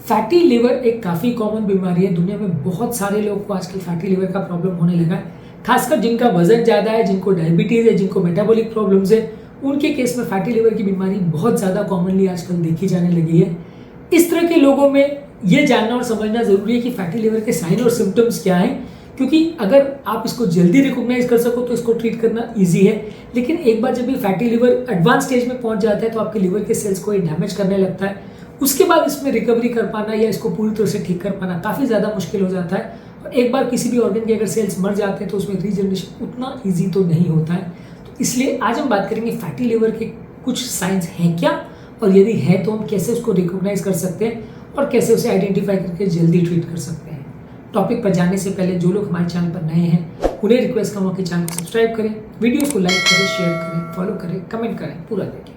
Fatty liver एक काफ़ी common बीमारी है। दुनिया में बहुत सारे लोगों को आजकल फैटी लिवर का प्रॉब्लम होने लगा है। खासकर जिनका वजन ज़्यादा है, जिनको डायबिटीज़ है, जिनको मेटाबॉलिक प्रॉब्लम्स है, उनके केस में फैटी लिवर की बीमारी बहुत ज़्यादा कॉमनली आजकल देखी जाने लगी है। इस तरह के लोगों में ये जानना और समझना ज़रूरी है कि फैटी लिवर के साइन और सिम्टम्स क्या हैं, क्योंकि अगर आप इसको जल्दी रिकॉग्नाइज कर सको तो इसको ट्रीट करना ईजी है। लेकिन एक बार जब ये फैटी लिवर एडवांस स्टेज में पहुंच जाता है तो आपके लिवर के सेल्स को ये डैमेज करने लगता है। उसके बाद इसमें रिकवरी कर पाना या इसको पूरी तरह से ठीक कर पाना काफ़ी ज़्यादा मुश्किल हो जाता है। और एक बार किसी भी ऑर्गन के अगर सेल्स मर जाते हैं तो उसमें रीजनरेशन उतना ईजी तो नहीं होता है। तो इसलिए आज हम बात करेंगे फैटी लिवर के कुछ साइंस हैं क्या, और यदि है तो हम कैसे उसको रिकॉग्नाइज कर सकते हैं और कैसे उसे आइडेंटिफाई करके जल्दी ट्रीट कर सकते हैं। टॉपिक पर जाने से पहले जो लोग हमारे चैनल पर नए हैं उन्हें रिक्वेस्ट करूँगा कि चैनल को सब्सक्राइब करें, वीडियोस को लाइक करें, शेयर करें, फॉलो करें, कमेंट करें, पूरा देखें।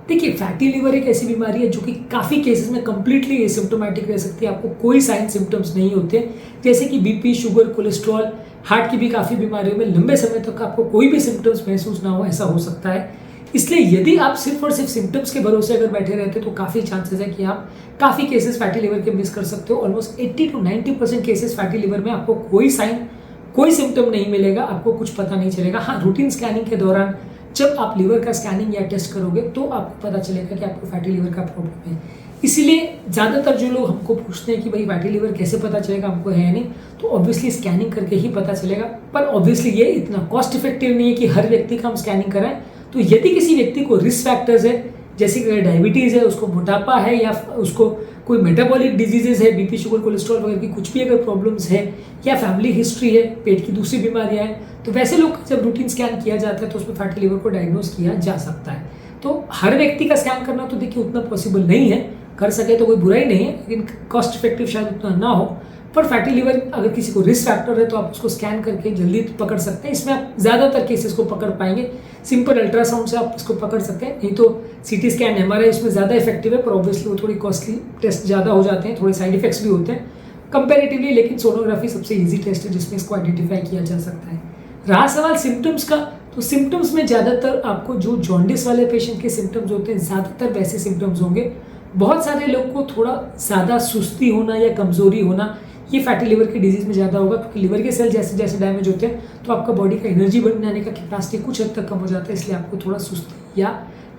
देखिए, फैटी लिवर एक ऐसी बीमारी है जो कि काफ़ी केसेस में कंप्लीटली एसिम्प्टोमेटिक रह सकती है। आपको कोई साइन सिम्टम्स नहीं होते, जैसे कि बीपी, शुगर, कोलेस्ट्रॉल, हार्ट की भी काफ़ी बीमारियों में लंबे समय तक आपको कोई भी सिम्टम्स महसूस ना हो, ऐसा हो सकता है। इसलिए यदि आप सिर्फ और सिर्फ सिम्टम्स के भरोसे अगर बैठे रहते तो काफ़ी चांसेस है कि आप काफ़ी केसेस फैटी लिवर के मिस कर सकते हो। Almost 80 to 90% cases fatty liver में आपको कोई साइन, कोई सिम्टम नहीं मिलेगा, आपको कुछ पता नहीं चलेगा। हाँ, रूटीन स्कैनिंग के दौरान जब आप लिवर का स्कैनिंग या टेस्ट करोगे तो आपको पता चलेगा कि आपको फैटी लिवर का प्रॉब्लम है। इसीलिए ज़्यादातर जो लोग हमको पूछते हैं कि भाई फैटी लिवर कैसे पता चलेगा, हमको है नहीं, तो ऑब्वियसली स्कैनिंग करके ही पता चलेगा। पर ऑब्वियसली ये इतना कॉस्ट इफेक्टिव नहीं है कि हर व्यक्ति का हम स्कैनिंग कराएं। तो यदि किसी व्यक्ति को रिस्क फैक्टर्स है, जैसे कि डायबिटीज़ है, उसको मोटापा है, या उसको कोई मेटाबॉलिक डिजीजेज है, बीपी, शुगर, कोलेस्ट्रॉल वगैरह की कुछ भी अगर प्रॉब्लम्स है, या फैमिली हिस्ट्री है, पेट की दूसरी बीमारियां हैं, तो वैसे लोग जब रूटीन स्कैन किया जाता है तो उसमें फैटी लिवर को डायग्नोज किया जा सकता है। तो हर व्यक्ति का स्कैन करना तो देखिए उतना पॉसिबल नहीं है, कर सके तो कोई बुराई नहीं है, लेकिन कॉस्ट इफेक्टिव शायद उतना ना हो। पर फैटी लिवर अगर किसी को रिस्क फैक्टर है तो आप उसको स्कैन करके जल्दी पकड़ सकते हैं। इसमें आप ज़्यादातर केसेस को पकड़ पाएंगे। सिंपल अल्ट्रासाउंड से आप इसको पकड़ सकते हैं, नहीं तो सीटी स्कैन, एमआरआई उसमें ज़्यादा इफेक्टिव है, पर ऑब्वियसली वो थोड़ी कॉस्टली टेस्ट ज़्यादा हो जाते हैं, थोड़े साइड इफेक्ट्स भी होते हैं कंपेरेटिवली। लेकिन सोनोग्राफी सबसे ईजी टेस्ट है जिसमें इसको आइडेंटिफाई किया जा सकता है। रहा सवाल सिम्टम्स का, तो सिम्टम्स में ज़्यादातर आपको जो जॉन्डिस वाले पेशेंट के सिम्टम्स होते हैं, ज़्यादातर वैसे सिम्टम्स होंगे। बहुत सारे लोग को थोड़ा ज़्यादा सुस्ती होना या कमज़ोरी होना, ये फैटी लिवर की डिजीज़ में ज़्यादा होगा, क्योंकि लिवर के सेल जैसे जैसे डैमेज होते हैं तो आपका बॉडी का एनर्जी बनाने का कैपेसिटी कुछ हद तक कम हो जाता है, इसलिए आपको थोड़ा सुस्ती या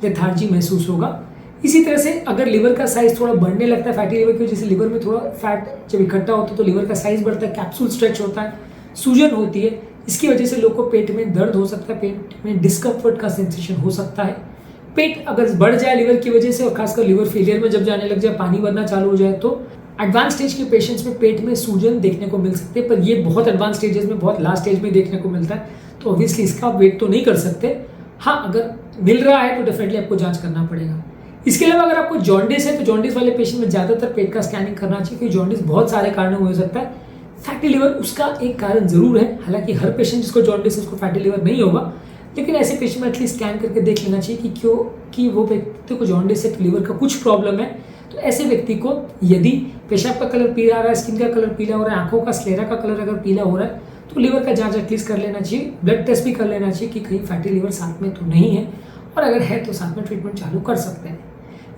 लेथार्जी महसूस होगा। इसी तरह से अगर लिवर का साइज थोड़ा बढ़ने लगता है फैटी लिवर की वजह से, लिवर में थोड़ा फैट जब इकट्ठा होता है तो लिवर का साइज बढ़ता है, कैप्सूल स्ट्रेच होता है, सूजन होती है। इसकी वजह से लोग को पेट में दर्द हो सकता है, पेट में डिस्कम्फर्ट का सेंसेशन हो सकता है। पेट अगर बढ़ जाए लिवर की वजह से, और खासकर लिवर फेलियर में जब जाने लग जाए, पानी बनना चालू हो जाए, तो एडवांस स्टेज के पेशेंट्स में पेट में सूजन देखने को मिल सकते हैं। पर ये बहुत एडवांस स्टेजेस में, बहुत लास्ट स्टेज में देखने को मिलता है, तो ऑब्वियसली इसका आप वेट तो नहीं कर सकते। हाँ, अगर मिल रहा है तो डेफिनेटली आपको जांच करना पड़ेगा। इसके अलावा अगर आपको जॉन्डिस है तो जॉन्डिस वाले पेशेंट में ज़्यादातर पेट का स्कैनिंग करना चाहिए, क्योंकि जॉन्डिस बहुत सारे कारणों में हो सकता है। फैटी लिवर उसका एक कारण जरूर है। हालांकि हर पेशेंट जिसको जॉन्डिस है उसको फैटी लिवर नहीं होगा, लेकिन ऐसे पेशेंट में एटलीस्ट स्कैन करके देख लेना चाहिए कि क्यों कि वो व्यक्ति को जॉन्डिस है तो लिवर का कुछ प्रॉब्लम है। तो ऐसे व्यक्ति को यदि पेशाब का कलर पीला आ रहा है, स्किन का कलर पीला हो रहा है, आंखों का स्लेरा का कलर अगर पीला हो रहा है, तो लिवर का जांच एटलीस्ट कर लेना चाहिए। ब्लड टेस्ट भी कर लेना चाहिए कि कहीं फैटी लिवर साथ में तो नहीं है, और अगर है तो साथ में ट्रीटमेंट चालू कर सकते हैं।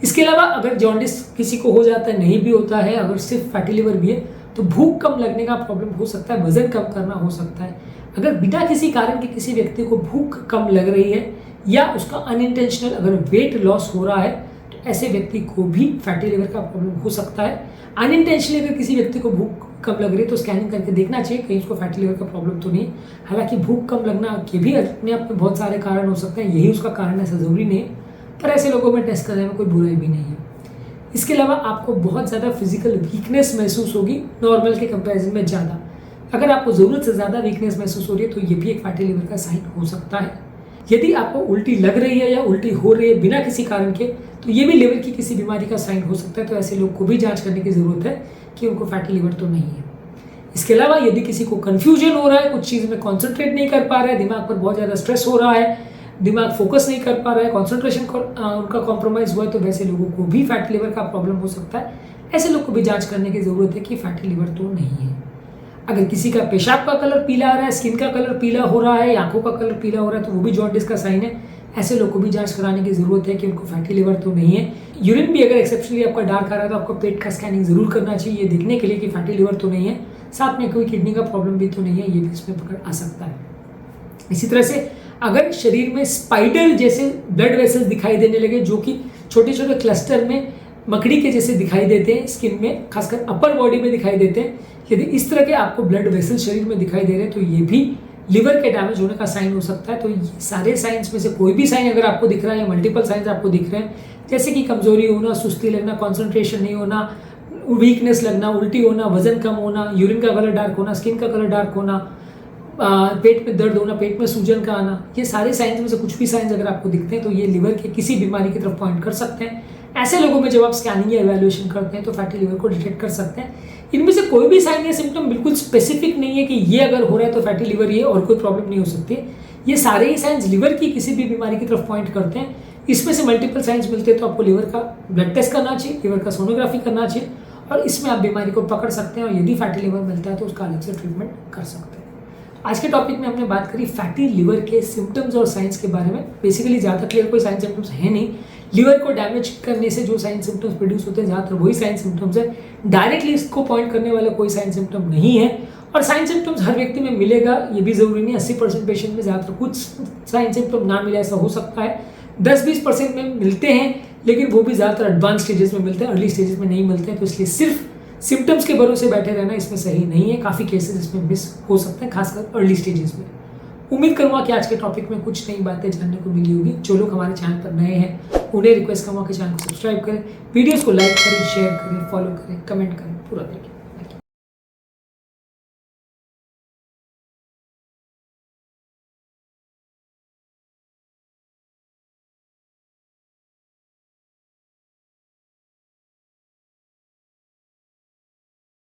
इसके अलावा अगर जॉन्डिस किसी को हो जाता है, नहीं भी होता है, अगर सिर्फ फैटी लिवर भी है, तो भूख कम लगने का प्रॉब्लम हो सकता है, वजन कम करना हो सकता है। अगर बिना किसी कारण के किसी व्यक्ति को भूख कम लग रही है, या उसका अनइंटेंशनल अगर वेट लॉस हो रहा है, तो ऐसे व्यक्ति को भी फैटी लिवर का प्रॉब्लम हो सकता है। अनइंटेंशनली अगर किसी व्यक्ति को भूख कम लग रही है तो स्कैनिंग करके देखना चाहिए कहीं उसको फैटी लिवर का प्रॉब्लम तो नहीं। हालांकि भूख कम लगना के भी अपने आप में बहुत सारे कारण हो सकते हैं, यही उसका कारण ऐसा ज़रूरी नहीं है, पर ऐसे लोगों में टेस्ट करने में कोई बुराई भी नहीं है। इसके अलावा आपको बहुत ज़्यादा फिजिकल वीकनेस महसूस होगी, नॉर्मल के कंपैरिजन में ज़्यादा। अगर आपको ज़रूरत से ज़्यादा वीकनेस महसूस हो रही है तो ये भी एक फैटी लिवर का साइन हो सकता है। यदि आपको उल्टी लग रही है या उल्टी हो रही है बिना किसी कारण के, तो ये भी लिवर की किसी बीमारी का साइन हो सकता है। तो ऐसे लोग को भी जांच करने की ज़रूरत है कि उनको फैटी लिवर तो नहीं है। इसके अलावा यदि किसी को कन्फ्यूजन हो रहा है, कुछ चीज़ में कॉन्सेंट्रेट नहीं कर पा रहा है, दिमाग पर बहुत ज़्यादा स्ट्रेस हो रहा है, दिमाग फोकस नहीं कर पा रहा है, कॉन्सेंट्रेशन उनका कॉम्प्रोमाइज़ हुआ है, तो वैसे लोगों को भी फैटी लिवर का प्रॉब्लम हो सकता है। ऐसे लोग को भी जांच करने की ज़रूरत है कि फैटी लिवर तो नहीं है। अगर किसी का पेशाब का कलर पीला आ रहा है, स्किन का कलर पीला हो रहा है, आंखों का कलर पीला हो रहा है, तो वो भी जॉन्डिस का साइन है। ऐसे लोगों को भी जांच कराने की जरूरत है कि उनको फैटी लिवर तो नहीं है। यूरिन भी अगर एक्सेप्शनली आपका डार्क आ रहा है तो आपको पेट का स्कैनिंग जरूर करना चाहिए, ये देखने के लिए कि फैटी लिवर तो नहीं है, साथ में कोई किडनी का प्रॉब्लम भी तो नहीं है, ये भी इसमें पकड़ आ सकता है। इसी तरह से अगर शरीर में स्पाइडर जैसे ब्लड वेसल्स दिखाई देने लगे, जो कि छोटे छोटे क्लस्टर में मकड़ी के जैसे दिखाई देते हैं, स्किन में खासकर अपर बॉडी में दिखाई देते हैं, यदि इस तरह के आपको ब्लड वेसल शरीर में दिखाई दे रहे हैं तो ये भी लिवर के डैमेज होने का साइन हो सकता है। तो ये सारे साइंस में से कोई भी साइन अगर आपको दिख रहा है या मल्टीपल साइंस आपको दिख रहे हैं, जैसे कि कमजोरी होना, सुस्ती लगना, कॉन्सेंट्रेशन नहीं होना, वीकनेस लगना, उल्टी होना, वजन कम होना, यूरिन का कलर डार्क होना, स्किन का कलर डार्क होना, पेट में दर्द होना, पेट में सूजन का आना, ये सारे साइंस में से कुछ भी साइंस अगर आपको दिखते हैं तो ये लिवर के किसी बीमारी की तरफ पॉइंट कर सकते हैं। ऐसे लोगों में जब आप स्कैनिंग या इवैल्यूएशन करते हैं तो फैटी लिवर को डिटेक्ट कर सकते हैं। इनमें से कोई भी साइन या सिम्टम बिल्कुल स्पेसिफिक नहीं है कि ये अगर हो रहा है तो फैटी लिवर ही है और कोई प्रॉब्लम नहीं हो सकती। ये सारे ही साइंस लिवर की किसी भी बीमारी की तरफ पॉइंट करते हैं। इसमें से मल्टीपल साइंस मिलते हैं तो आपको लिवर का ब्लड टेस्ट करना चाहिए, लिवर का सोनोग्राफी करना चाहिए और इसमें आप बीमारी को पकड़ सकते हैं और यदि फैटी लिवर मिलता है तो उसका अलग से ट्रीटमेंट कर सकते हैं। आज के टॉपिक में हमने बात करी फैटी लिवर के सिम्टम्स और साइंस के बारे में। बेसिकली ज़्यादा क्लियर कोई साइन सिम्टम्स है नहीं। लिवर को डैमेज करने से जो साइन सिम्टम्स प्रोड्यूस होते हैं ज़्यादातर वही साइन सिम्टम्स है। डायरेक्टली इसको पॉइंट करने वाला कोई साइन सिम्टम नहीं है और साइन सिम्टम्स हर व्यक्ति में मिलेगा ये भी ज़रूरी नहीं। 80% पेशेंट में ज़्यादातर कुछ साइन सिम्टम ना मिले ऐसा हो सकता है। 10-20% में मिलते हैं लेकिन वो भी ज़्यादातर एडवांस स्टेजेस में मिलते हैं, अर्ली स्टेजेस में नहीं मिलते हैं। तो इसलिए सिर्फ सिम्टम्स के भरोसे बैठे रहना इसमें सही नहीं है। काफ़ी केसेस इसमें मिस हो सकते हैं, खासकर अर्ली स्टेजेस में। उम्मीद करूँगा कि आज के टॉपिक में कुछ नई बातें जानने को मिली होगी। जो लोग हमारे चैनल पर नए हैं उन्हें रिक्वेस्ट करूँगा कि चैनल को सब्सक्राइब करें, वीडियोज़ को लाइक करें, शेयर करें, फॉलो करें, कमेंट करें, पूरा देखें।